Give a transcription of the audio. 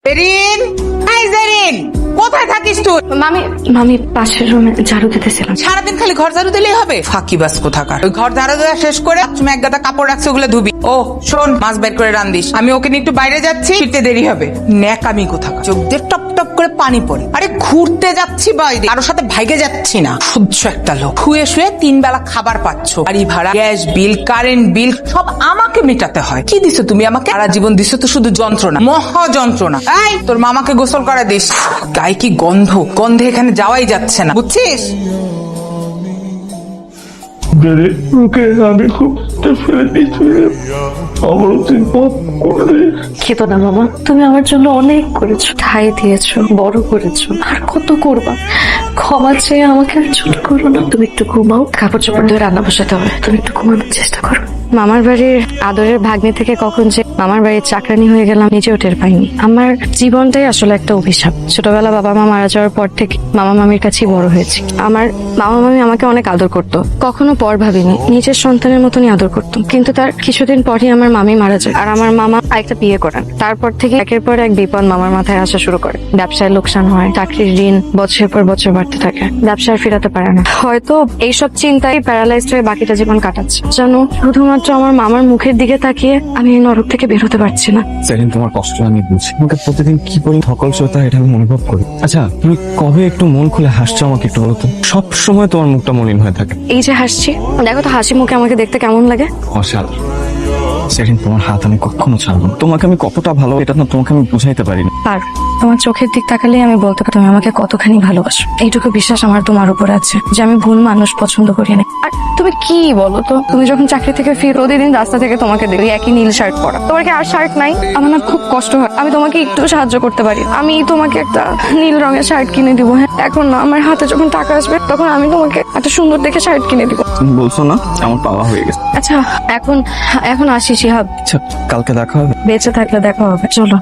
জেরিন, এই জেরিন, কোথায় থাকিস তুই? মামি পাশের রুমে ঝাড়ু দিতেছিলাম। সারাদিন খালি ঘর ঝাড়ু দিলেই হবে? ফাঁকিবাজ কোথাকার। ওই ঘর ঝাড়ু দেওয়া শেষ করে তুমি এক গাদা কাপড় রাখছো, ওগুলো ধুবি। ও শোন, মাছ বের করে রান্দিস। আমি ওকে নিয়ে একটু বাইরে যাচ্ছি, ফিরতে দেরি হবে। ন্যাকামি কোথাকার, চোখ দিয়ে টপ টপ করে পানি পড়ে। আরে ঘুরতে যাচ্ছি বাইরে, কারোর সাথে ভাইগে যাচ্ছি না। সহ্য একটা লোক। শুয়ে শুয়ে 3 বেলা খাবার পাচ্ছ, বাড়ি ভাড়া, গ্যাস বিল, কারেন্ট বিল সব আমাকে মেটাতে হয়। কি দিছো তুমি আমাকে? সারা জীবন দিছো তো শুধু যন্ত্রণা, মহা যন্ত্রণা। এই তোর মামাকে গোসল করা দিস। গায়ে কি গন্ধ, গন্ধে এখানে যাওয়াই যাচ্ছে না, বুঝছিস? ওকে আমি খুব ফেলে দিয়েছি, খেতো না মামা, তুমি আমার জন্য অনেক করেছো, ঠাই দিয়েছো, বড় করেছো, আর কত করবা। ক্ষমা চেয়ে আমাকে আর ছোট করো না। তুমি একটু ঘুমাও, কাপড় চোপড় ধরে রান্না বসাতে হবে, তুমি একটু ঘুমানোর চেষ্টা করো। মামার বাড়ির আদরের ভাগ্নে থেকে কখন যে মামার বাড়ির চাকরানি হয়ে গেলাম নিজেও টের পাইনি। আমার জীবনটাই আসলে একটা অভিশাপ। ছোটবেলা বাবা মা মারা যাওয়ার পর থেকে মামা মামির কাছেই বড় হয়েছি। আমার মামা মামি আমাকে অনেক আদর করতো, কখনো পর ভাবিনি, নিজের সন্তানের মতনই আদর করতো। কিন্তু তার কিছুদিন পরই আমার মামি মারা যায়, আর আমার মামা একটা বিয়ে করেন। তারপর থেকে একের পর এক বিপদ মামার মাথায় আসা শুরু করে। ব্যবসায় লোকসান হয়, চাকরির ঋণ বছরের পর বছর বাড়তে থাকে, ব্যবসা আর ফেরাতে পারে না। হয়তো এইসব চিন্তায় প্যারালাইজড হয়ে বাকিটা জীবন কাটাচ্ছে। জানো, শুধুমাত্র আমার মামার মুখের দিকে তাকিয়ে আমি এই নরক থেকে বের হতে পারছি না। সেদিন তোমার কষ্ট আমি বুঝি, তোমাকে প্রতিদিন কি করি ধকলশতা এটা আমি অনুভব করি। আচ্ছা তুমি কবে একটু মন খুলে হাসছো আমাকে একটু বলো তো? সব সময় তোমার মুখটা মলিন হয়ে থাকে। এই যে হাসছি, দেখো তো হাসি মুখে আমাকে দেখতে কেমন লাগে। অসাল সেদিন তোমার হাত আমি কখনো ছাড়বো না। তোমাকে আমি কতটা ভালো এটা না তোমাকে আমি বুঝাইতে পারি না। আর তোমার চোখের দিক তাকালেই আমি বলতে পারি তুমি আমাকে কতখানি ভালোবাসো। এইটুকু বিশ্বাস আমার তোমার উপর আছে যে আমি ভুল মানুষ পছন্দ করি না। আর তুমি কি বলো তো, তুমি যখন চাকরি থেকে ফিরো প্রতিদিন রাস্তা থেকে তোমাকে দেখি একই নীল শার্ট পরা। তোমার কি আর শার্ট নাই? আমার না খুব কষ্ট হয়, আমি তোমাকে একটু সাহায্য করতে পারি। আমি তোমাকে একটা নীল রঙের শার্ট কিনে দিব। হ্যাঁ, এখন না, আমার হাতে যখন টাকা আসবে তখন আমি তোমাকে একটা সুন্দর দেখে শার্ট কিনে দিব। তুমি বলছো না আমার পাওয়া হয়ে গেছে। আচ্ছা এখন এখন আসি শিহাব। আচ্ছা কালকে দেখা হবে। বেঁচে থাকলে দেখা হবে, চলো।